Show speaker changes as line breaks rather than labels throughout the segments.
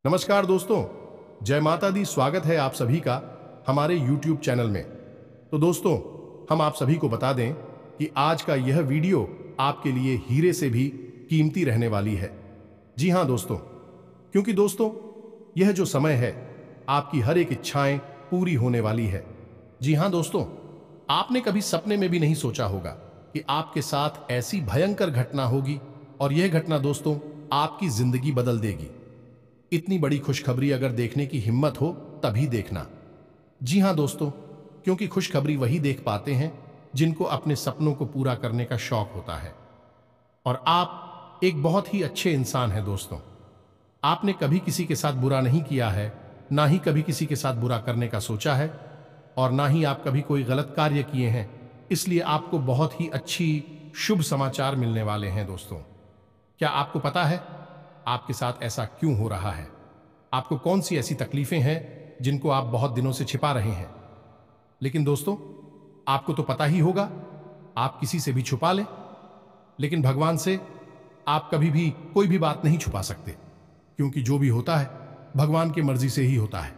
नमस्कार दोस्तों, जय माता दी। स्वागत है आप सभी का हमारे YouTube चैनल में। तो दोस्तों, हम आप सभी को बता दें कि आज का यह वीडियो आपके लिए हीरे से भी कीमती रहने वाली है। जी हां दोस्तों, क्योंकि दोस्तों यह जो समय है आपकी हर एक इच्छाएं पूरी होने वाली है। जी हां दोस्तों, आपने कभी सपने में भी नहीं सोचा होगा कि आपके साथ ऐसी भयंकर घटना होगी और यह घटना दोस्तों आपकी जिंदगी बदल देगी। इतनी बड़ी खुशखबरी अगर देखने की हिम्मत हो तभी देखना। जी हां दोस्तों, क्योंकि खुशखबरी वही देख पाते हैं जिनको अपने सपनों को पूरा करने का शौक होता है। और आप एक बहुत ही अच्छे इंसान हैं दोस्तों। आपने कभी किसी के साथ बुरा नहीं किया है, ना ही कभी किसी के साथ बुरा करने का सोचा है, और ना ही आप कभी कोई गलत कार्य किए हैं। इसलिए आपको बहुत ही अच्छी शुभ समाचार मिलने वाले हैं दोस्तों। क्या आपको पता है आपके साथ ऐसा क्यों हो रहा है? आपको कौन सी ऐसी तकलीफें हैं जिनको आप बहुत दिनों से छिपा रहे हैं? लेकिन दोस्तों, आपको तो पता ही होगा, आप किसी से भी छुपा लें, लेकिन भगवान से आप कभी भी कोई भी बात नहीं छुपा सकते, क्योंकि जो भी होता है भगवान की मर्जी से ही होता है।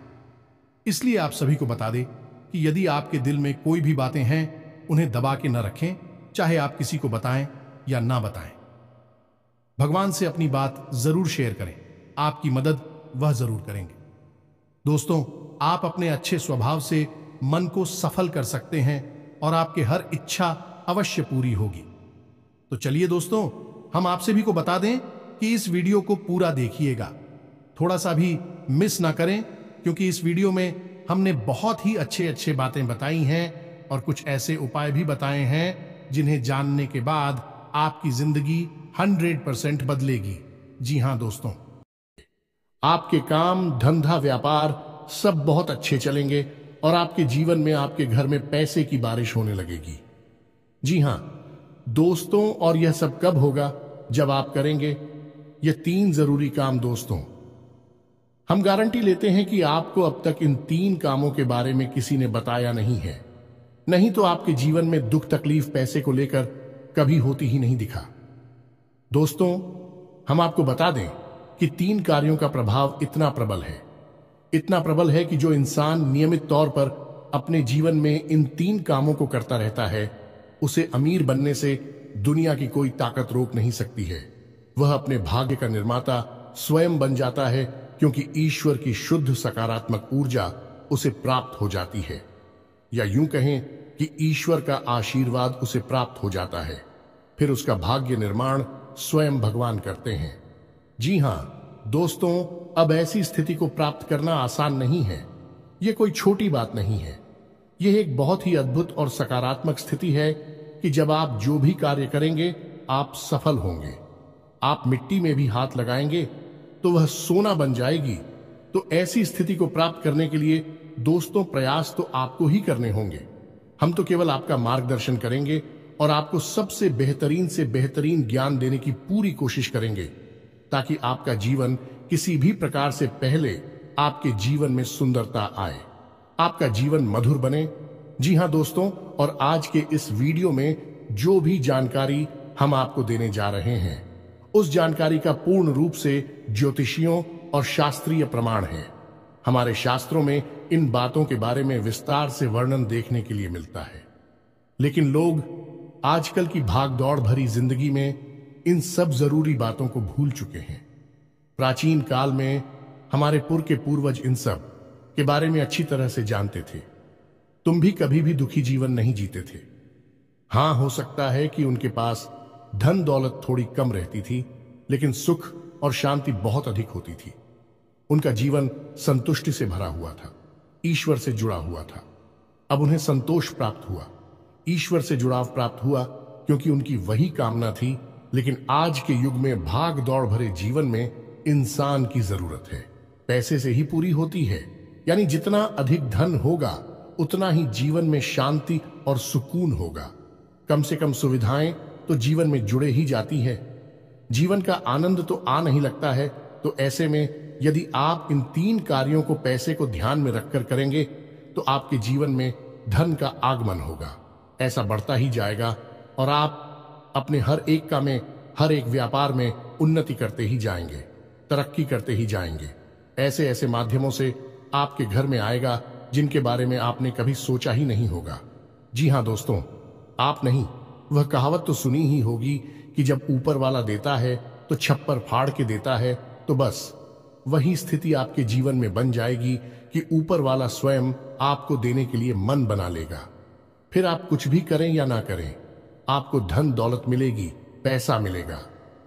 इसलिए आप सभी को बता दें कि यदि आपके दिल में कोई भी बातें हैं, उन्हें दबा के न रखें, चाहे आप किसी को बताएं या ना बताएं। भगवान से अपनी बात जरूर शेयर करें, आपकी मदद वह जरूर करेंगे। दोस्तों, आप अपने अच्छे स्वभाव से मन को सफल कर सकते हैं और आपके हर इच्छा अवश्य पूरी होगी। तो चलिए दोस्तों, हम आप सभी को बता दें कि इस वीडियो को पूरा देखिएगा, थोड़ा सा भी मिस ना करें, क्योंकि इस वीडियो में हमने बहुत ही अच्छे बातें बताई हैं और कुछ ऐसे उपाय भी बताए हैं जिन्हें जानने के बाद आपकी जिंदगी 100% बदलेगी। जी हां दोस्तों, आपके काम, धंधा, व्यापार सब बहुत अच्छे चलेंगे और आपके जीवन में, आपके घर में पैसे की बारिश होने लगेगी। जी हां दोस्तों, और यह सब कब होगा? जब आप करेंगे ये 3 जरूरी काम। दोस्तों, हम गारंटी लेते हैं कि आपको अब तक इन 3 कामों के बारे में किसी ने बताया नहीं है, नहीं तो आपके जीवन में दुख, तकलीफ पैसे को लेकर कभी होती ही नहीं दिखा। दोस्तों, हम आपको बता दें कि 3 कार्यों का प्रभाव इतना प्रबल है कि जो इंसान नियमित तौर पर अपने जीवन में इन 3 कामों को करता रहता है, उसे अमीर बनने से दुनिया की कोई ताकत रोक नहीं सकती है। वह अपने भाग्य का निर्माता स्वयं बन जाता है, क्योंकि ईश्वर की शुद्ध सकारात्मक ऊर्जा उसे प्राप्त हो जाती है, या यूं कहें कि ईश्वर का आशीर्वाद उसे प्राप्त हो जाता है। फिर उसका भाग्य निर्माण स्वयं भगवान करते हैं। जी हां दोस्तों, अब ऐसी स्थिति को प्राप्त करना आसान नहीं है। यह कोई छोटी बात नहीं है। यह एक बहुत ही अद्भुत और सकारात्मक स्थिति है कि जब आप जो भी कार्य करेंगे आप सफल होंगे। आप मिट्टी में भी हाथ लगाएंगे तो वह सोना बन जाएगी। तो ऐसी स्थिति को प्राप्त करने के लिए दोस्तों, प्रयास तो आपको ही करने होंगे। हम तो केवल आपका मार्गदर्शन करेंगे और आपको सबसे बेहतरीन से बेहतरीन ज्ञान देने की पूरी कोशिश करेंगे, ताकि आपका जीवन किसी भी प्रकार से पहले आपके जीवन में सुंदरता आए, आपका जीवन मधुर बने। जी हां दोस्तों, और आज के इस वीडियो में जो भी जानकारी हम आपको देने जा रहे हैं, उस जानकारी का पूर्ण रूप से ज्योतिषियों और शास्त्रीय प्रमाण है। हमारे शास्त्रों में इन बातों के बारे में विस्तार से वर्णन देखने के लिए मिलता है, लेकिन लोग आजकल की भागदौड़ भरी जिंदगी में इन सब जरूरी बातों को भूल चुके हैं। प्राचीन काल में हमारे के पूर्वज इन सब के बारे में अच्छी तरह से जानते थे। तुम भी कभी भी दुखी जीवन नहीं जीते थे। हां, हो सकता है कि उनके पास धन दौलत थोड़ी कम रहती थी, लेकिन सुख और शांति बहुत अधिक होती थी। उनका जीवन संतुष्टि से भरा हुआ था, ईश्वर से जुड़ा हुआ था। अब उन्हें संतोष प्राप्त हुआ, ईश्वर से जुड़ाव प्राप्त हुआ, क्योंकि उनकी वही कामना थी। लेकिन आज के युग में भाग दौड़ भरे जीवन में इंसान की जरूरत है पैसे से ही पूरी होती है। यानी जितना अधिक धन होगा उतना ही जीवन में शांति और सुकून होगा। कम से कम सुविधाएं तो जीवन में जुड़े ही जाती है। जीवन का आनंद तो आ नहीं लगता है। तो ऐसे में यदि आप इन 3 कार्यों को पैसे को ध्यान में रखकर करेंगे तो आपके जीवन में धन का आगमन होगा, ऐसा बढ़ता ही जाएगा और आप अपने हर एक काम में, हर एक व्यापार में उन्नति करते ही जाएंगे, तरक्की करते ही जाएंगे। ऐसे ऐसे माध्यमों से आपके घर में आएगा जिनके बारे में आपने कभी सोचा ही नहीं होगा। जी हाँ दोस्तों, आप नहीं, वह कहावत तो सुनी ही होगी कि जब ऊपर वाला देता है तो छप्पर फाड़ के देता है। तो बस वही स्थिति आपके जीवन में बन जाएगी कि ऊपर वाला स्वयं आपको देने के लिए मन बना लेगा। फिर आप कुछ भी करें या ना करें, आपको धन दौलत मिलेगी, पैसा मिलेगा।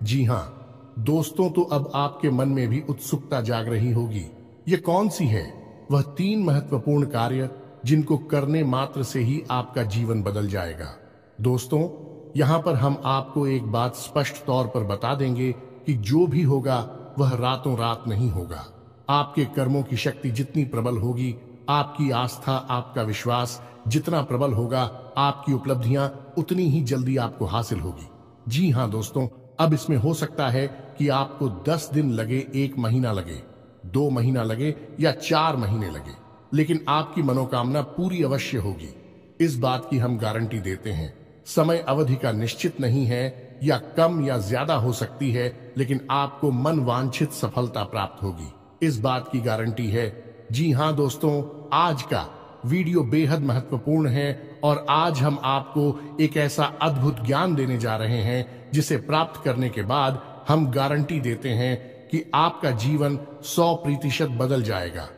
जी हाँ दोस्तों, तो अब आपके मन में भी उत्सुकता जाग रही होगी, ये कौन सी है वह 3 महत्वपूर्ण कार्य जिनको करने मात्र से ही आपका जीवन बदल जाएगा। दोस्तों, यहां पर हम आपको एक बात स्पष्ट तौर पर बता देंगे कि जो भी होगा वह रातों रात नहीं होगा। आपके कर्मों की शक्ति जितनी प्रबल होगी, आपकी आस्था, आपका विश्वास जितना प्रबल होगा, आपकी उपलब्धियां उतनी ही जल्दी आपको हासिल होगी। जी हाँ दोस्तों, अब इसमें हो सकता है कि आपको 10 दिन लगे, 1 महीना लगे, 2 महीना लगे या 4 महीने लगे, लेकिन आपकी मनोकामना पूरी अवश्य होगी। इस बात की हम गारंटी देते हैं। समय अवधि का निश्चित नहीं है, या कम या ज्यादा हो सकती है, लेकिन आपको मन वांछित सफलता प्राप्त होगी, इस बात की गारंटी है। जी हाँ दोस्तों, आज का वीडियो बेहद महत्वपूर्ण है और आज हम आपको एक ऐसा अद्भुत ज्ञान देने जा रहे हैं जिसे प्राप्त करने के बाद हम गारंटी देते हैं कि आपका जीवन 100% बदल जाएगा।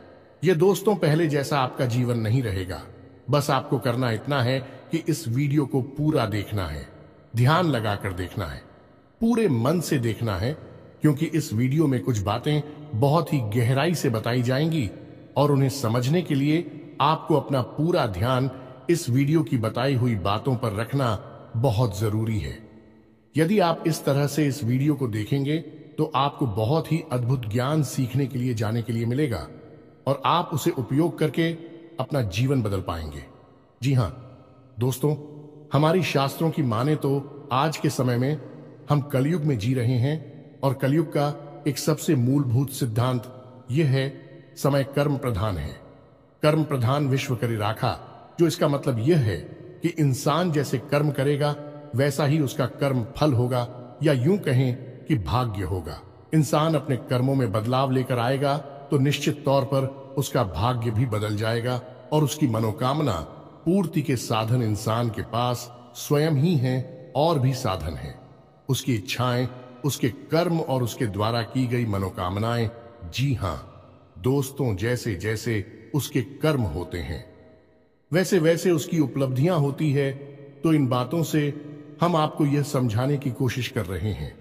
ये दोस्तों पहले जैसा आपका जीवन नहीं रहेगा। बस आपको करना इतना है कि इस वीडियो को पूरा देखना है, ध्यान लगाकर देखना है, पूरे मन से देखना है, क्योंकि इस वीडियो में कुछ बातें बहुत ही गहराई से बताई जाएंगी और उन्हें समझने के लिए आपको अपना पूरा ध्यान इस वीडियो की बताई हुई बातों पर रखना बहुत जरूरी है। यदि आप इस तरह से इस वीडियो को देखेंगे तो आपको बहुत ही अद्भुत ज्ञान सीखने के लिए, जाने के लिए मिलेगा और आप उसे उपयोग करके अपना जीवन बदल पाएंगे। जी हाँ दोस्तों, हमारी शास्त्रों की माने तो आज के समय में हम कलयुग में जी रहे हैं और कलयुग का एक सबसे मूलभूत सिद्धांत यह है, समय कर्म प्रधान है। कर्म प्रधान विश्व करी राखा, जो इसका मतलब यह है कि इंसान जैसे कर्म करेगा वैसा ही उसका कर्म फल होगा, या यूं कहें कि भाग्य होगा। इंसान अपने कर्मों में बदलाव लेकर आएगा तो निश्चित तौर पर उसका भाग्य भी बदल जाएगा और उसकी मनोकामना पूर्ति के साधन इंसान के पास स्वयं ही हैं और भी साधन हैं। उसकी इच्छाएं, उसके कर्म और उसके द्वारा की गई मनोकामनाएं। जी हाँ दोस्तों, जैसे जैसे उसके कर्म होते हैं वैसे वैसे उसकी उपलब्धियां होती है। तो इन बातों से हम आपको यह समझाने की कोशिश कर रहे हैं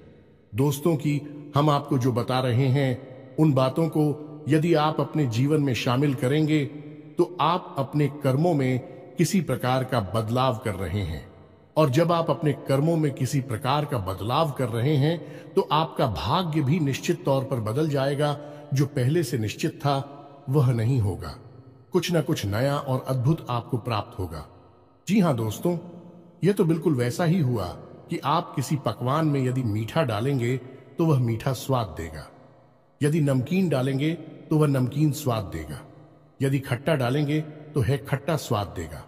दोस्तों कि हम आपको जो बता रहे हैं उन बातों को यदि आप अपने जीवन में शामिल करेंगे तो आप अपने कर्मों में किसी प्रकार का बदलाव कर रहे हैं, और जब आप अपने कर्मों में किसी प्रकार का बदलाव कर रहे हैं तो आपका भाग्य भी निश्चित तौर पर बदल जाएगा। जो पहले से निश्चित था वह नहीं होगा, कुछ ना कुछ नया और अद्भुत आपको प्राप्त होगा। जी हाँ दोस्तों, यह तो बिल्कुल वैसा ही हुआ कि आप किसी पकवान में यदि मीठा डालेंगे तो वह मीठा स्वाद देगा, यदि नमकीन डालेंगे तो वह नमकीन स्वाद देगा, यदि खट्टा डालेंगे तो है खट्टा स्वाद देगा।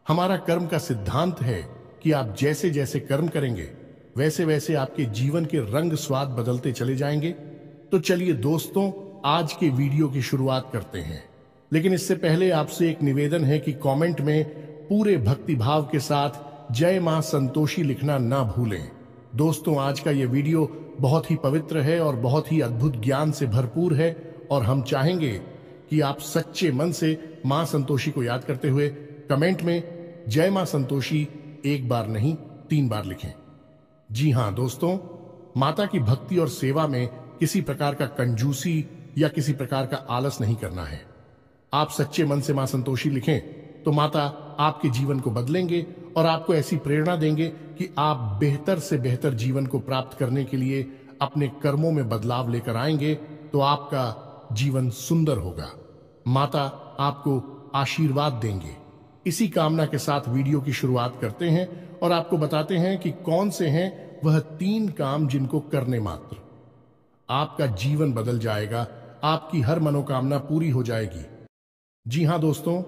हमारा कर्म का सिद्धांत है कि आप जैसे जैसे कर्म करेंगे वैसे वैसे आपके जीवन के रंग स्वाद बदलते चले जाएंगे। तो चलिए दोस्तों, आज के वीडियो की शुरुआत करते हैं, लेकिन इससे पहले आपसे एक निवेदन है कि कमेंट में पूरे भक्तिभाव के साथ जय मां संतोषी लिखना ना भूलें। दोस्तों, आज का यह वीडियो बहुत ही पवित्र है और बहुत ही अद्भुत ज्ञान से भरपूर है और हम चाहेंगे कि आप सच्चे मन से मां संतोषी को याद करते हुए कमेंट में जय मां संतोषी 1 बार नहीं 3 बार लिखें। जी हाँ दोस्तों, माता की भक्ति और सेवा में किसी प्रकार का कंजूसी या किसी प्रकार का आलस नहीं करना है। आप सच्चे मन से मां संतोषी लिखें तो माता आपके जीवन को बदलेंगे और आपको ऐसी प्रेरणा देंगे कि आप बेहतर से बेहतर जीवन को प्राप्त करने के लिए अपने कर्मों में बदलाव लेकर आएंगे तो आपका जीवन सुंदर होगा। माता आपको आशीर्वाद देंगे। इसी कामना के साथ वीडियो की शुरुआत करते हैं और आपको बताते हैं कि कौन से हैं वह 3 काम जिनको करने मात्र आपका जीवन बदल जाएगा, आपकी हर मनोकामना पूरी हो जाएगी। जी हाँ दोस्तों,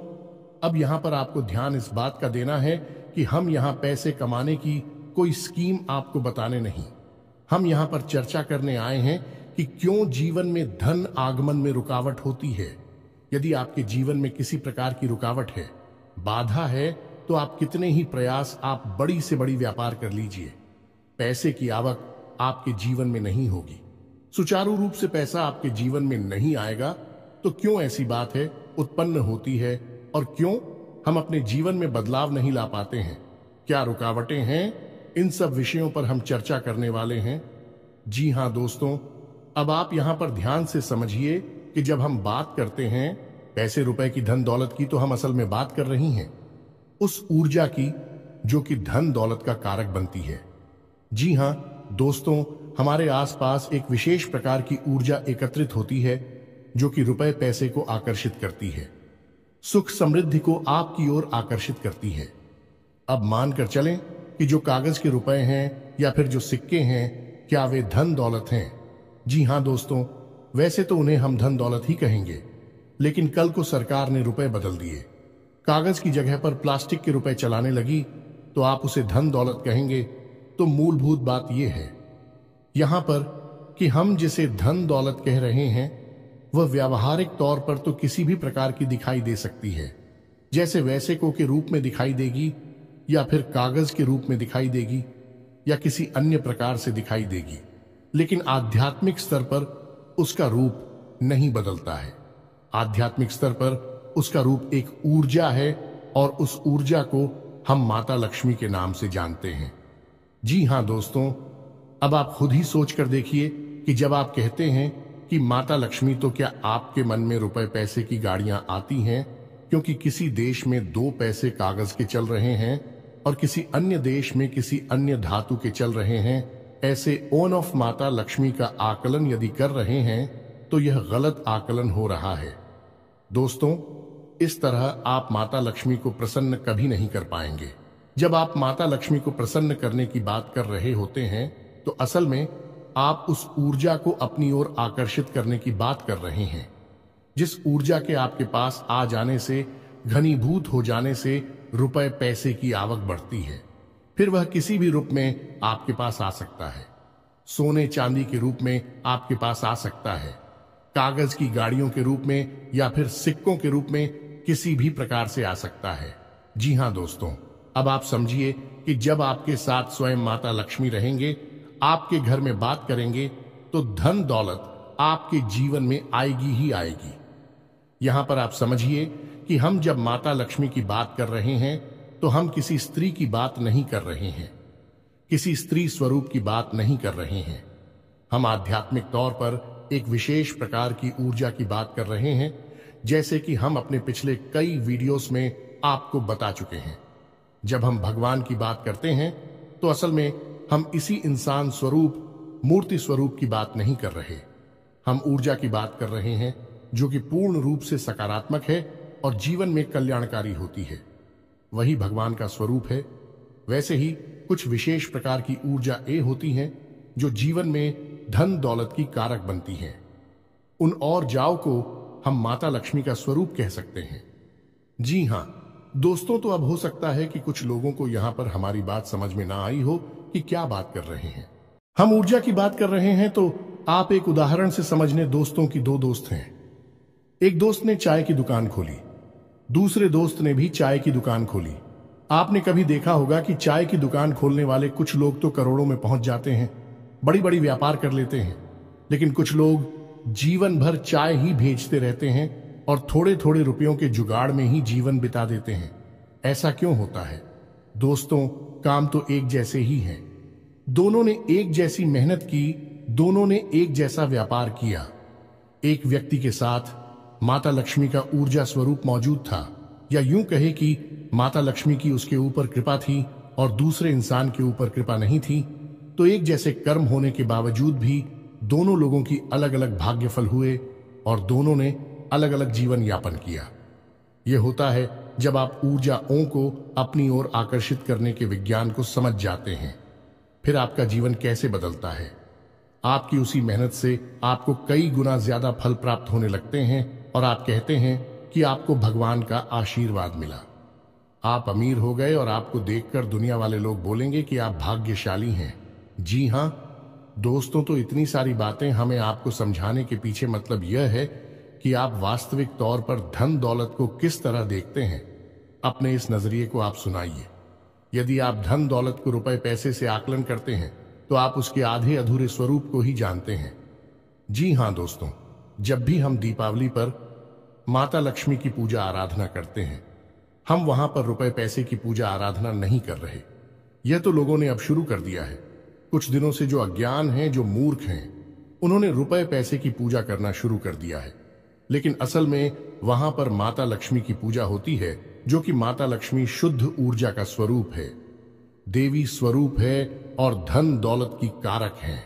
अब यहां पर आपको ध्यान इस बात का देना है कि हम यहां पैसे कमाने की कोई स्कीम आपको बताने नहीं, हम यहां पर चर्चा करने आए हैं कि क्यों जीवन में धन आगमन में रुकावट होती है। यदि आपके जीवन में किसी प्रकार की रुकावट है, बाधा है, तो आप कितने ही प्रयास आप बड़ी से बड़ी व्यापार कर लीजिए, पैसे की आवक आपके जीवन में नहीं होगी, सुचारू रूप से पैसा आपके जीवन में नहीं आएगा। तो क्यों ऐसी बात है उत्पन्न होती है और क्यों हम अपने जीवन में बदलाव नहीं ला पाते हैं? क्या रुकावटें हैं? इन सब विषयों पर हम चर्चा करने वाले हैं। जी हां दोस्तों, अब आप यहां पर ध्यान से समझिए कि जब हम बात करते हैं पैसे रुपए की, धन दौलत की, तो हम असल में बात कर रही हैं उस ऊर्जा की जो कि धन दौलत का कारक बनती है। जी हां दोस्तों, हमारे आसपास एक विशेष प्रकार की ऊर्जा एकत्रित होती है जो कि रुपए पैसे को आकर्षित करती है, सुख समृद्धि को आपकी ओर आकर्षित करती है। अब मानकर चलें कि जो कागज के रुपए हैं या फिर जो सिक्के हैं, क्या वे धन दौलत हैं? जी हां दोस्तों, वैसे तो उन्हें हम धन दौलत ही कहेंगे, लेकिन कल को सरकार ने रुपए बदल दिए, कागज की जगह पर प्लास्टिक के रुपए चलाने लगी, तो आप उसे धन दौलत कहेंगे। तो मूलभूत बात यह है यहां पर कि हम जिसे धन दौलत कह रहे हैं वह व्यावहारिक तौर पर तो किसी भी प्रकार की दिखाई दे सकती है, जैसे वैसेको के रूप में दिखाई देगी या फिर कागज के रूप में दिखाई देगी या किसी अन्य प्रकार से दिखाई देगी, लेकिन आध्यात्मिक स्तर पर उसका रूप नहीं बदलता है। आध्यात्मिक स्तर पर उसका रूप एक ऊर्जा है और उस ऊर्जा को हम माता लक्ष्मी के नाम से जानते हैं। जी हां दोस्तों, अब आप खुद ही सोच कर देखिए कि जब आप कहते हैं कि माता लक्ष्मी, तो क्या आपके मन में रुपए पैसे की गाड़ियां आती हैं क्योंकि किसी देश में 2 पैसे कागज के चल रहे हैं और किसी अन्य देश में किसी अन्य धातु के चल रहे हैं? ऐसे ऑन ऑफ माता लक्ष्मी का आकलन यदि कर रहे हैं तो यह गलत आकलन हो रहा है। दोस्तों, इस तरह आप माता लक्ष्मी को प्रसन्न कभी नहीं कर पाएंगे। जब आप माता लक्ष्मी को प्रसन्न करने की बात कर रहे होते हैं तो असल में आप उस ऊर्जा को अपनी ओर आकर्षित करने की बात कर रहे हैं, जिस ऊर्जा के आपके पास आ जाने से, घनीभूत हो जाने से रुपए पैसे की आवक बढ़ती है। फिर वह किसी भी रूप में आपके पास आ सकता है, सोने चांदी के रूप में आपके पास आ सकता है, कागज की गाड़ियों के रूप में या फिर सिक्कों के रूप में किसी भी प्रकार से आ सकता है। जी हां दोस्तों, अब आप समझिए कि जब आपके साथ स्वयं माता लक्ष्मी रहेंगे, आपके घर में बात करेंगे, तो धन दौलत आपके जीवन में आएगी ही आएगी। यहां पर आप समझिए कि हम जब माता लक्ष्मी की बात कर रहे हैं तो हम किसी स्त्री की बात नहीं कर रहे हैं, किसी स्त्री स्वरूप की बात नहीं कर रहे हैं। हम आध्यात्मिक तौर पर एक विशेष प्रकार की ऊर्जा की बात कर रहे हैं, जैसे कि हम अपने पिछले कई वीडियोस में आपको बता चुके हैं। जब हम भगवान की बात करते हैं तो असल में हम इसी इंसान स्वरूप, मूर्ति स्वरूप की बात नहीं कर रहे। हम ऊर्जा की बात कर रहे हैं जो कि पूर्ण रूप से सकारात्मक है और जीवन में कल्याणकारी होती है। वही भगवान का स्वरूप है। वैसे ही कुछ विशेष प्रकार की ऊर्जा होती हैं जो जीवन में धन दौलत की कारक बनती हैं। उन और जाओ को हम माता लक्ष्मी का स्वरूप कह सकते हैं। जी हां दोस्तों, तो अब हो सकता है कि कुछ लोगों को यहां पर हमारी बात समझ में ना आई हो कि क्या बात कर रहे हैं। हम ऊर्जा की बात कर रहे हैं तो आप एक उदाहरण से समझने। दोस्तों की 2 दोस्त हैं। एक दोस्त ने चाय की दुकान खोली, दूसरे दोस्त ने भी चाय की दुकान खोली। आपने कभी देखा होगा कि चाय की दुकान खोलने वाले कुछ लोग तो करोड़ों में पहुंच जाते हैं, बड़ी बड़ी व्यापार कर लेते हैं, लेकिन कुछ लोग जीवन भर चाय ही भेजते रहते हैं और थोड़े थोड़े रुपयों के जुगाड़ में ही जीवन बिता देते हैं। ऐसा क्यों होता है? दोस्तों, काम तो एक जैसे ही हैं। दोनों ने एक जैसी मेहनत की, दोनों ने एक जैसा व्यापार किया। एक व्यक्ति के साथ माता लक्ष्मी का ऊर्जा स्वरूप मौजूद था, या यूं कहे कि माता लक्ष्मी की उसके ऊपर कृपा थी और दूसरे इंसान के ऊपर कृपा नहीं थी। तो एक जैसे कर्म होने के बावजूद भी दोनों लोगों की अलग अलग भाग्यफल हुए और दोनों ने अलग अलग जीवन यापन किया। यह होता है जब आप ऊर्जाओं को अपनी ओर आकर्षित करने के विज्ञान को समझ जाते हैं। फिर आपका जीवन कैसे बदलता है। आपकी उसी मेहनत से आपको कई गुना ज्यादा फल प्राप्त होने लगते हैं और आप कहते हैं कि आपको भगवान का आशीर्वाद मिला। आप अमीर हो गए और आपको देखकर दुनिया वाले लोग बोलेंगे कि आप भाग्यशाली हैं। जी हां, दोस्तों, तो इतनी सारी बातें हमें आपको समझाने के पीछे मतलब यह है कि आप वास्तविक तौर पर धन दौलत को किस तरह देखते हैं। अपने इस नजरिए को आप सुनाइए। यदि आप धन दौलत को रुपए पैसे से आकलन करते हैं तो आप उसके आधे अधूरे स्वरूप को ही जानते हैं। जी हां दोस्तों, जब भी हम दीपावली पर माता लक्ष्मी की पूजा आराधना करते हैं, हम वहां पर रुपए पैसे की पूजा आराधना नहीं कर रहे। यह तो लोगों ने अब शुरू कर दिया है। कुछ दिनों से जो अज्ञान हैं, जो मूर्ख हैं, उन्होंने रुपए पैसे की पूजा करना शुरू कर दिया है। लेकिन असल में वहां पर माता लक्ष्मी की पूजा होती है, जो कि माता लक्ष्मी शुद्ध ऊर्जा का स्वरूप है, देवी स्वरूप है और धन दौलत की कारक है।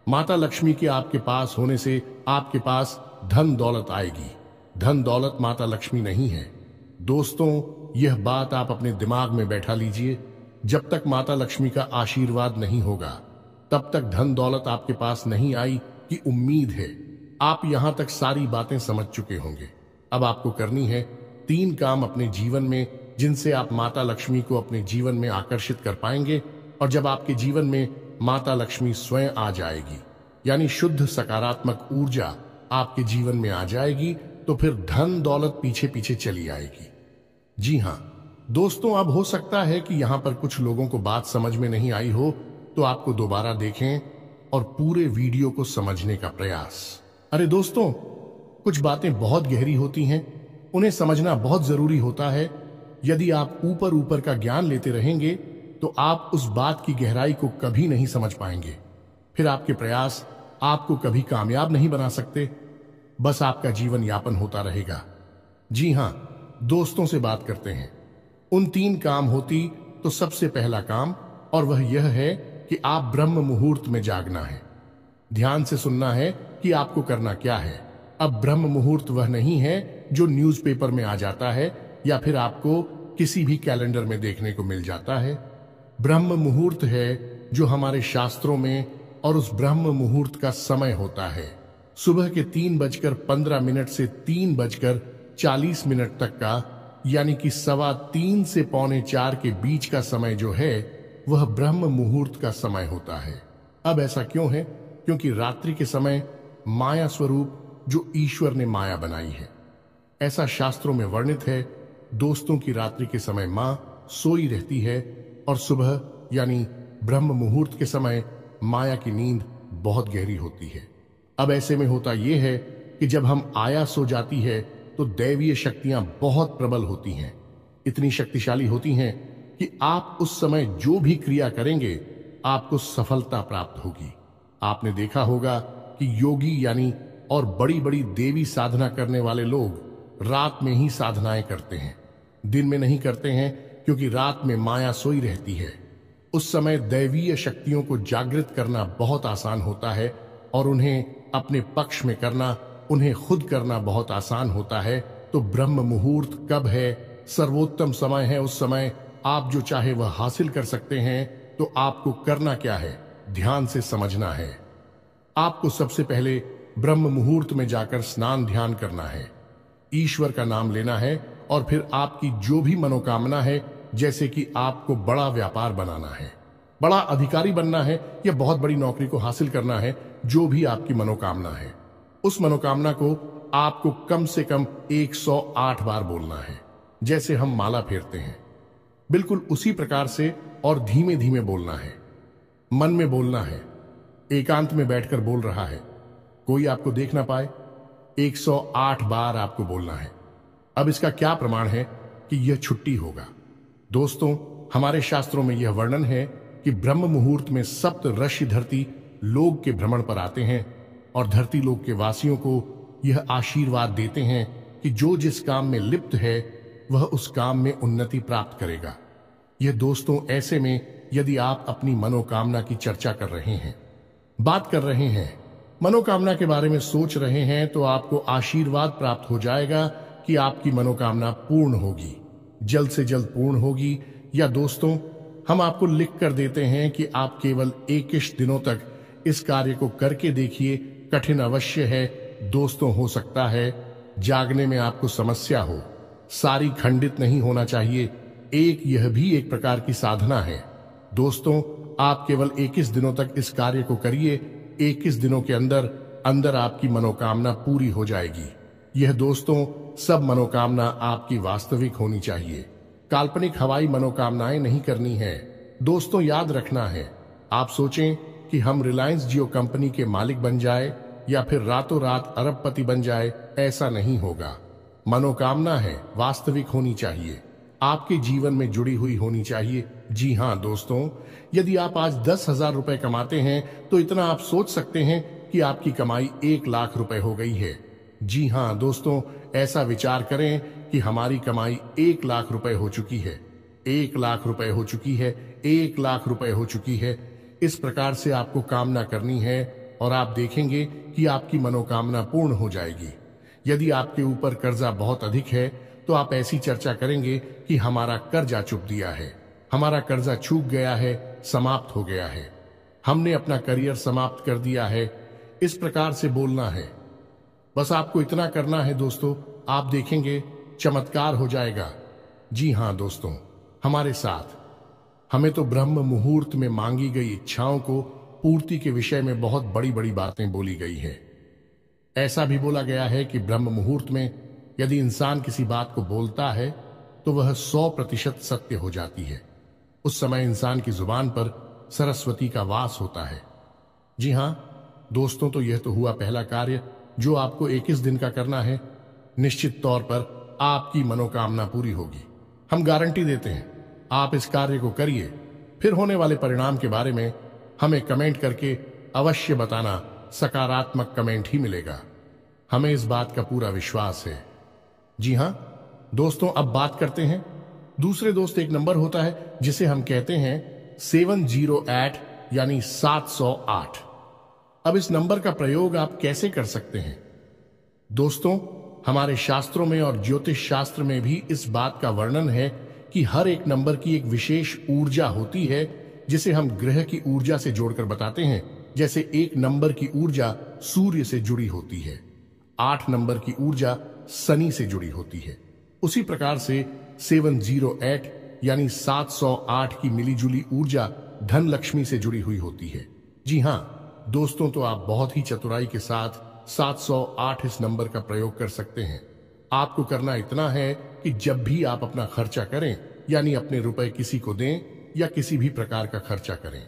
माता लक्ष्मी के आपके पास होने से आपके पास धन दौलत आएगी। धन दौलत माता लक्ष्मी नहीं है। दोस्तों, यह बात आप अपने दिमाग में बैठा लीजिए। जब तक माता लक्ष्मी का आशीर्वाद नहीं होगा तब तक धन दौलत आपके पास नहीं आई की उम्मीद है। आप यहां तक सारी बातें समझ चुके होंगे। अब आपको करनी है 3 काम अपने जीवन में, जिनसे आप माता लक्ष्मी को अपने जीवन में आकर्षित कर पाएंगे। और जब आपके जीवन में माता लक्ष्मी स्वयं आ जाएगी, यानी शुद्ध सकारात्मक ऊर्जा आपके जीवन में आ जाएगी, तो फिर धन दौलत पीछे पीछे चली आएगी। जी हां दोस्तों, अब हो सकता है कि यहां पर कुछ लोगों को बात समझ में नहीं आई हो, तो आपको दोबारा देखें और पूरे वीडियो को समझने का प्रयास। अरे दोस्तों, कुछ बातें बहुत गहरी होती हैं, उन्हें समझना बहुत जरूरी होता है। यदि आप ऊपर ऊपर का ज्ञान लेते रहेंगे तो आप उस बात की गहराई को कभी नहीं समझ पाएंगे। फिर आपके प्रयास आपको कभी कामयाब नहीं बना सकते, बस आपका जीवन यापन होता रहेगा। जी हां दोस्तों, से बात करते हैं। उन 3 काम होती तो सबसे पहला काम, और वह यह है कि आप ब्रह्म मुहूर्त में जागना है। ध्यान से सुनना है कि आपको करना क्या है। अब ब्रह्म मुहूर्त वह नहीं है जो न्यूज़पेपर में आ जाता है या फिर आपको किसी भी कैलेंडर में देखने को मिल जाता है। ब्रह्म मुहूर्त है जो हमारे शास्त्रों में, और उस ब्रह्म मुहूर्त का समय होता है सुबह के 3:15 से 3:40 तक का, यानी कि 3:15 से 3:45 के बीच का समय जो है वह ब्रह्म मुहूर्त का समय होता है। अब ऐसा क्यों है? क्योंकि रात्रि के समय माया स्वरूप जो ईश्वर ने माया बनाई है, ऐसा शास्त्रों में वर्णित है। दोस्तों की रात्रि के समय मां सोई रहती है और सुबह यानी ब्रह्म मुहूर्त के समय माया की नींद बहुत गहरी होती है। अब ऐसे में होता यह है कि जब हम आया सो जाती है तो दैवीय शक्तियां बहुत प्रबल होती हैं, इतनी शक्तिशाली होती हैं कि आप उस समय जो भी क्रिया करेंगे आपको सफलता प्राप्त होगी। आपने देखा होगा कि योगी यानी और बड़ी बड़ी देवी साधना करने वाले लोग रात में ही साधनाएं करते हैं, दिन में नहीं करते हैं, क्योंकि रात में माया सोई रहती है। उस समय दैवीय शक्तियों को जागृत करना बहुत आसान होता है और उन्हें अपने पक्ष में करना, उन्हें खुद करना बहुत आसान होता है। तो ब्रह्म मुहूर्त कब है? सर्वोत्तम समय है। उस समय आप जो चाहे वह हासिल कर सकते हैं। तो आपको करना क्या है? ध्यान से समझना है। आपको सबसे पहले ब्रह्म मुहूर्त में जाकर स्नान ध्यान करना है, ईश्वर का नाम लेना है और फिर आपकी जो भी मनोकामना है, जैसे कि आपको बड़ा व्यापार बनाना है, बड़ा अधिकारी बनना है या बहुत बड़ी नौकरी को हासिल करना है, जो भी आपकी मनोकामना है, उस मनोकामना को आपको कम से कम 108 बार बोलना है। जैसे हम माला फेरते हैं, बिल्कुल उसी प्रकार से और धीमे धीमे बोलना है। मन में बोलना है, एकांत में बैठकर बोल रहा है, कोई आपको देख ना पाए। 108 बार आपको बोलना है। अब इसका क्या प्रमाण है कि यह छुट्टी होगा? दोस्तों, हमारे शास्त्रों में यह वर्णन है कि ब्रह्म मुहूर्त में सप्त ऋषि धरती लोक के भ्रमण पर आते हैं और धरती लोक के वासियों को यह आशीर्वाद देते हैं कि जो जिस काम में लिप्त है वह उस काम में उन्नति प्राप्त करेगा। यह दोस्तों, ऐसे में यदि आप अपनी मनोकामना की चर्चा कर रहे हैं, बात कर रहे हैं, मनोकामना के बारे में सोच रहे हैं, तो आपको आशीर्वाद प्राप्त हो जाएगा कि आपकी मनोकामना पूर्ण होगी, जल्द से जल्द पूर्ण होगी। या दोस्तों, हम आपको लिख कर देते हैं कि आप केवल 21 दिनों तक इस कार्य को करके देखिए। कठिन अवश्य है दोस्तों, हो सकता है जागने में आपको समस्या हो, सारी खंडित नहीं होना चाहिए। यह भी एक प्रकार की साधना है। दोस्तों, आप केवल 21 दिनों तक इस कार्य को करिए, 21 दिनों के अंदर अंदर आपकी मनोकामना पूरी हो जाएगी। यह दोस्तों सब मनोकामना आपकी वास्तविक होनी चाहिए। काल्पनिक हवाई मनोकामनाएं नहीं करनी है। दोस्तों याद रखना है, आप सोचें कि हम रिलायंस जियो कंपनी के मालिक बन जाए या फिर रातों रात अरबपति बन जाए, ऐसा नहीं होगा। मनोकामना है वास्तविक होनी चाहिए, आपके जीवन में जुड़ी हुई होनी चाहिए। जी हाँ दोस्तों, यदि आप आज 10,000 रुपए कमाते हैं तो इतना आप सोच सकते हैं कि आपकी कमाई 1 लाख रुपए हो गई है। जी हाँ दोस्तों, ऐसा विचार करें कि हमारी कमाई 1 लाख रुपए हो चुकी है, 1 लाख रुपए हो चुकी है, 1 लाख रुपए हो चुकी है। इस प्रकार से आपको कामना करनी है और आप देखेंगे कि आपकी मनोकामना पूर्ण हो जाएगी। यदि आपके ऊपर कर्जा बहुत अधिक है तो आप ऐसी चर्चा करेंगे कि हमारा कर्जा चुक दिया है, हमारा कर्जा चूक गया है, समाप्त हो गया है, हमने अपना करियर समाप्त कर दिया है। इस प्रकार से बोलना है। बस आपको इतना करना है दोस्तों, आप देखेंगे चमत्कार हो जाएगा। जी हाँ दोस्तों, हमारे साथ हमें तो ब्रह्म मुहूर्त में मांगी गई इच्छाओं को पूर्ति के विषय में बहुत बड़ी बड़ी बातें बोली गई है। ऐसा भी बोला गया है कि ब्रह्म मुहूर्त में यदि इंसान किसी बात को बोलता है तो वह 100% सत्य हो जाती है। उस समय इंसान की जुबान पर सरस्वती का वास होता है। जी हाँ दोस्तों, तो यह तो हुआ पहला कार्य जो आपको 21 दिन का करना है। निश्चित तौर पर आपकी मनोकामना पूरी होगी, हम गारंटी देते हैं। आप इस कार्य को करिए, फिर होने वाले परिणाम के बारे में हमें कमेंट करके अवश्य बताना। सकारात्मक कमेंट ही मिलेगा, हमें इस बात का पूरा विश्वास है। जी हां दोस्तों, अब बात करते हैं दूसरे दोस्त। एक नंबर होता है जिसे हम कहते हैं 708 यानी 708। अब इस नंबर का प्रयोग आप कैसे कर सकते हैं दोस्तों? हमारे शास्त्रों में और ज्योतिष शास्त्र में भी इस बात का वर्णन है कि हर एक नंबर की एक विशेष ऊर्जा होती है जिसे हम ग्रह की ऊर्जा से जोड़कर बताते हैं। जैसे 1 नंबर की ऊर्जा सूर्य से जुड़ी होती है, 8 नंबर की ऊर्जा शनि से जुड़ी होती है। उसी प्रकार से 708 यानी 708 की मिलीजुली ऊर्जा धन लक्ष्मी से जुड़ी हुई होती है। जी हां दोस्तों, तो आप बहुत ही चतुराई के साथ 708 इस नंबर का प्रयोग कर सकते हैं। आपको करना इतना है कि जब भी आप अपना खर्चा करें, यानी अपने रुपए किसी को दें या किसी भी प्रकार का खर्चा करें,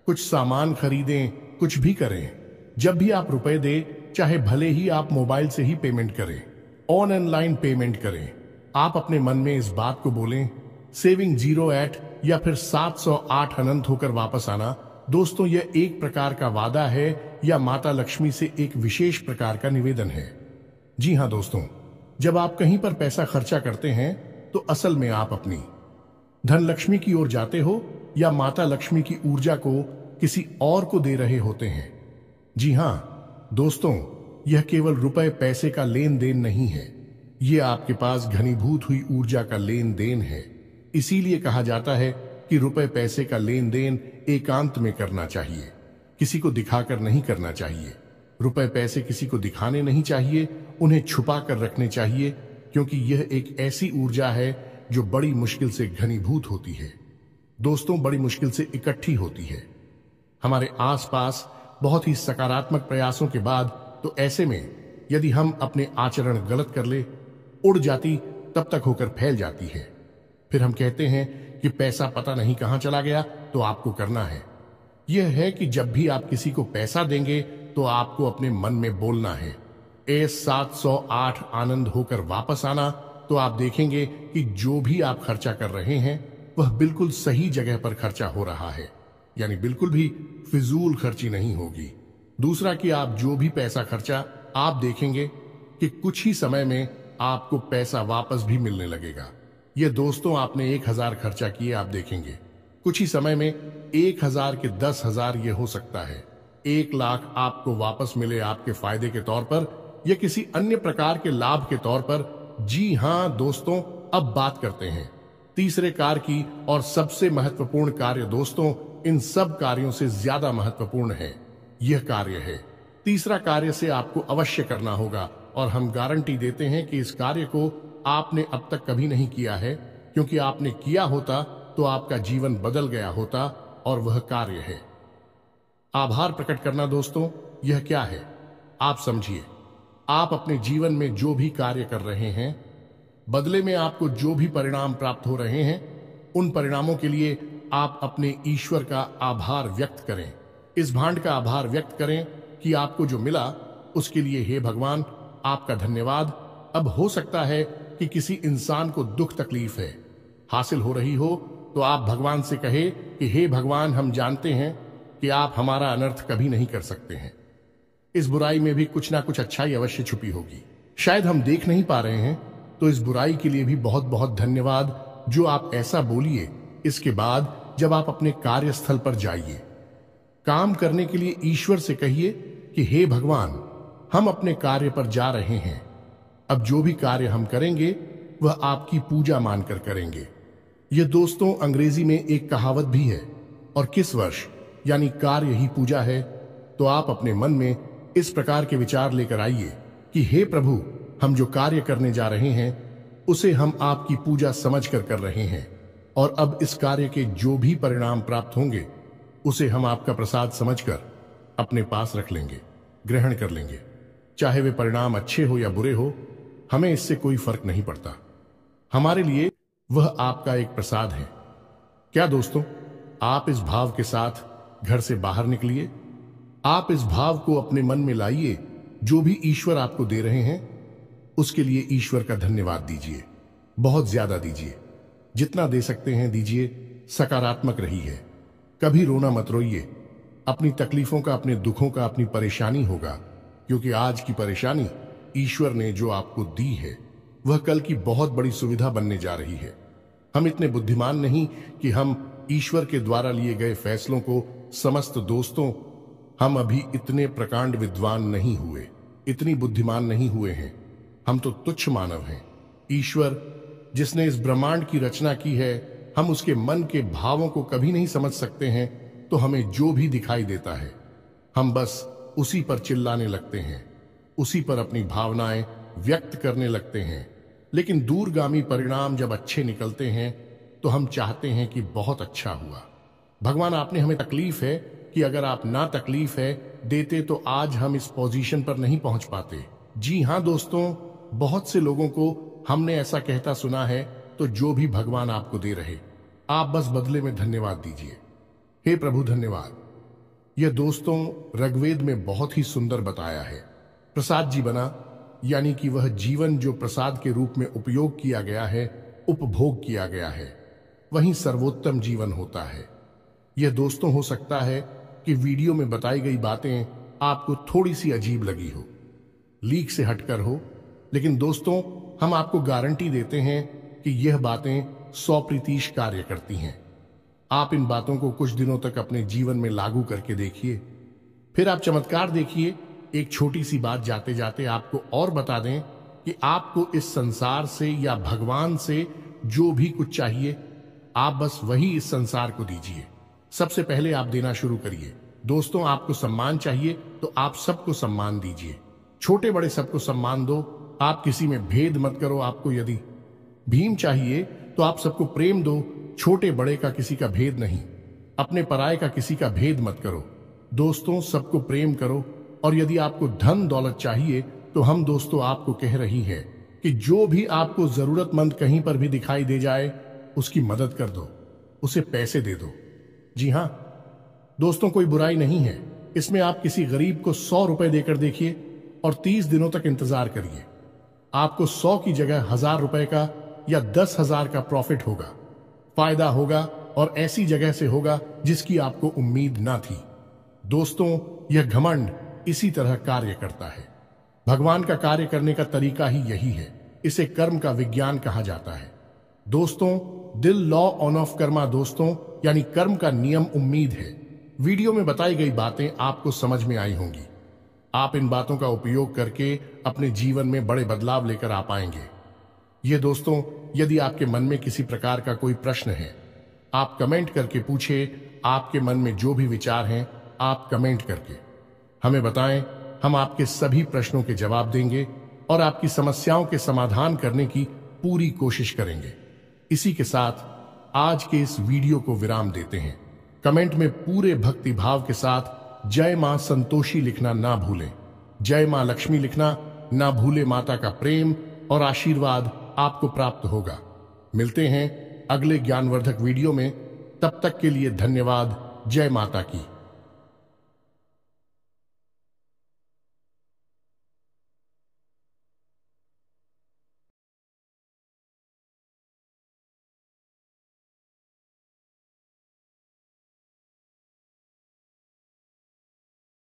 कुछ सामान खरीदें, कुछ भी करें, जब भी आप रुपए दें, चाहे भले ही आप मोबाइल से ही पेमेंट करें, ऑनलाइन पेमेंट करें, आप अपने मन में इस बात को बोलें 708 या फिर 708 अनंत होकर वापस आना। दोस्तों, यह एक प्रकार का वादा है या माता लक्ष्मी से एक विशेष प्रकार का निवेदन है। जी हां दोस्तों, जब आप कहीं पर पैसा खर्चा करते हैं तो असल में आप अपनी धन लक्ष्मी की ओर जाते हो या माता लक्ष्मी की ऊर्जा को किसी और को दे रहे होते हैं। जी हां दोस्तों, यह केवल रुपए पैसे का लेन देन नहीं है, यह आपके पास घनीभूत हुई ऊर्जा का लेन देन है। इसीलिए कहा जाता है कि रुपए पैसे का लेन देन एकांत में करना चाहिए, किसी को दिखाकर नहीं करना चाहिए। रुपए पैसे किसी को दिखाने नहीं चाहिए, उन्हें छुपा कर रखने चाहिए, क्योंकि यह एक ऐसी ऊर्जा है जो बड़ी मुश्किल से घनीभूत होती है। दोस्तों, बड़ी मुश्किल से इकट्ठी होती है हमारे आसपास बहुत ही सकारात्मक प्रयासों के बाद। तो ऐसे में यदि हम अपने आचरण गलत कर ले, उड़ जाती तब तक होकर फैल जाती है। फिर हम कहते हैं कि पैसा पता नहीं कहां चला गया। तो आपको करना है यह है कि जब भी आप किसी को पैसा देंगे तो आपको अपने मन में बोलना है 708 आनंद होकर वापस आना। तो आप देखेंगे कि जो भी आप खर्चा कर रहे हैं वह बिल्कुल सही जगह पर खर्चा हो रहा है, यानी बिल्कुल भी फिजूल खर्ची नहीं होगी। दूसरा कि आप जो भी पैसा खर्चा, आप देखेंगे कि कुछ ही समय में आपको पैसा वापस भी मिलने लगेगा। ये दोस्तों, आपने 1000 खर्चा किए, आप देखेंगे कुछ ही समय में 1000 के 10,000 ये हो सकता है 1 लाख आपको वापस मिले आपके फायदे के तौर पर या किसी अन्य प्रकार के लाभ के तौर पर। जी हां दोस्तों, अब बात करते हैं तीसरे कार्य की, और सबसे महत्वपूर्ण कार्य दोस्तों इन सब कार्यों से ज्यादा महत्वपूर्ण है। यह कार्य है तीसरा कार्य से आपको अवश्य करना होगा, और हम गारंटी देते हैं कि इस कार्य को आपने अब तक कभी नहीं किया है, क्योंकि आपने किया होता तो आपका जीवन बदल गया होता। और वह कार्य है, आभार प्रकट करना दोस्तों, यह क्या है? आप समझिए, आप अपने जीवन में जो भी कार्य कर रहे हैं, बदले में आपको जो भी परिणाम प्राप्त हो रहे हैं, उन परिणामों के लिए आप अपने ईश्वर का आभार व्यक्त करें। इस भांड का आभार व्यक्त करें कि आपको जो मिला उसके लिए हे भगवान आपका धन्यवाद। अब हो सकता है कि किसी इंसान को दुख तकलीफ है हासिल हो रही हो, तो आप भगवान से कहे कि हे भगवान, हम जानते हैं कि आप हमारा अनर्थ कभी नहीं कर सकते हैं। इस बुराई में भी कुछ ना कुछ अच्छाई अवश्य छुपी होगी, शायद हम देख नहीं पा रहे हैं। तो इस बुराई के लिए भी बहुत बहुत धन्यवाद जो आप ऐसा बोलिए। इसके बाद जब आप अपने कार्यस्थल पर जाइए, काम करने के लिए ईश्वर से कहिए कि हे भगवान, हम अपने कार्य पर जा रहे हैं। अब जो भी कार्य हम करेंगे वह आपकी पूजा मानकर करेंगे। यह दोस्तों अंग्रेजी में एक कहावत भी है, और किस वर्ष यानी कार्य ही पूजा है। तो आप अपने मन में इस प्रकार के विचार लेकर आइए कि हे प्रभु, हम जो कार्य करने जा रहे हैं उसे हम आपकी पूजा समझकर कर रहे हैं, और अब इस कार्य के जो भी परिणाम प्राप्त होंगे उसे हम आपका प्रसाद समझकर अपने पास रख लेंगे, ग्रहण कर लेंगे। चाहे वे परिणाम अच्छे हो या बुरे हो, हमें इससे कोई फर्क नहीं पड़ता। हमारे लिए वह आपका एक प्रसाद है। क्या दोस्तों, आप इस भाव के साथ घर से बाहर निकलिए। आप इस भाव को अपने मन में लाइए। जो भी ईश्वर आपको दे रहे हैं उसके लिए ईश्वर का धन्यवाद दीजिए, बहुत ज्यादा दीजिए। जितना दे सकते हैं दीजिए। सकारात्मक रहिए, कभी रोना मत रोइए। अपनी तकलीफों का, अपने दुखों का, अपनी परेशानी होगा, क्योंकि आज की परेशानी ईश्वर ने जो आपको दी है वह कल की बहुत बड़ी सुविधा बनने जा रही है। हम इतने बुद्धिमान नहीं कि हम ईश्वर के द्वारा लिए गए फैसलों को समस्त दोस्तों, हम अभी इतने प्रकांड विद्वान नहीं हुए, इतनी बुद्धिमान नहीं हुए हैं। हम तो तुच्छ मानव हैं। ईश्वर जिसने इस ब्रह्मांड की रचना की है, हम उसके मन के भावों को कभी नहीं समझ सकते हैं। तो हमें जो भी दिखाई देता है हम बस उसी पर चिल्लाने लगते हैं, उसी पर अपनी भावनाएं व्यक्त करने लगते हैं। लेकिन दूरगामी परिणाम जब अच्छे निकलते हैं तो हम चाहते हैं कि बहुत अच्छा हुआ। भगवान, आपने हमें तकलीफ है कि अगर आप ना तकलीफ है देते तो आज हम इस पोजीशन पर नहीं पहुंच पाते। जी हां दोस्तों, बहुत से लोगों को हमने ऐसा कहता सुना है। तो जो भी भगवान आपको दे रहे, आप बस बदले में धन्यवाद दीजिए। हे प्रभु धन्यवाद। यह दोस्तों ऋग्वेद में बहुत ही सुंदर बताया है। प्रसाद जी बना, यानी कि वह जीवन जो प्रसाद के रूप में उपयोग किया गया है, उपभोग किया गया है, वही सर्वोत्तम जीवन होता है। यह दोस्तों हो सकता है कि वीडियो में बताई गई बातें आपको थोड़ी सी अजीब लगी हो, लीक से हटकर हो, लेकिन दोस्तों हम आपको गारंटी देते हैं कि यह बातें 100% कार्य करती हैं। आप इन बातों को कुछ दिनों तक अपने जीवन में लागू करके देखिए, फिर आप चमत्कार देखिए। एक छोटी सी बात जाते जाते आपको और बता दें कि आपको इस संसार से या भगवान से जो भी कुछ चाहिए, आप बस वही इस संसार को दीजिए। सबसे पहले आप देना शुरू करिए। दोस्तों, आपको सम्मान चाहिए तो आप सबको सम्मान दीजिए, छोटे बड़े सबको सम्मान दो। आप किसी में भेद मत करो। आपको यदि भीम चाहिए तो आप सबको प्रेम दो, छोटे बड़े का किसी का भेद नहीं, अपने पराये का किसी का भेद मत करो। दोस्तों, सबको प्रेम करो। और यदि आपको धन दौलत चाहिए तो हम दोस्तों आपको कह रही है कि जो भी आपको जरूरतमंद कहीं पर भी दिखाई दे जाए उसकी मदद कर दो, उसे पैसे दे दो। जी हां दोस्तों, कोई बुराई नहीं है इसमें। आप किसी गरीब को 100 रुपए देकर देखिए और 30 दिनों तक इंतजार करिए। आपको 100 की जगह 1000 रुपए का या 10,000 का प्रॉफिट होगा, फायदा होगा, और ऐसी जगह से होगा जिसकी आपको उम्मीद ना थी। दोस्तों, यह घमंड इसी तरह कार्य करता है। भगवान का कार्य करने का तरीका ही यही है। इसे कर्म का विज्ञान कहा जाता है। दोस्तों, दिल लॉ ऑन ऑफ कर्मा दोस्तों, यानी कर्म का नियम उम्मीद है। वीडियो में बताई गई बातें आपको समझ में आई होंगी। आप इन बातों का उपयोग करके अपने जीवन में बड़े बदलाव लेकर आ पाएंगे। ये दोस्तों, यदि आपके मन में किसी प्रकार का कोई प्रश्न है, आप कमेंट करके पूछे। आपके मन में जो भी विचार हैं आप कमेंट करके हमें बताएं। हम आपके सभी प्रश्नों के जवाब देंगे और आपकी समस्याओं के समाधान करने की पूरी कोशिश करेंगे। इसी के साथ आज के इस वीडियो को विराम देते हैं। कमेंट में पूरे भक्ति भाव के साथ जय मां संतोषी लिखना ना भूलें। जय मां लक्ष्मी लिखना ना भूले। माता का प्रेम और आशीर्वाद आपको प्राप्त होगा। मिलते हैं अगले ज्ञानवर्धक वीडियो में। तब तक के लिए धन्यवाद। जय माता की।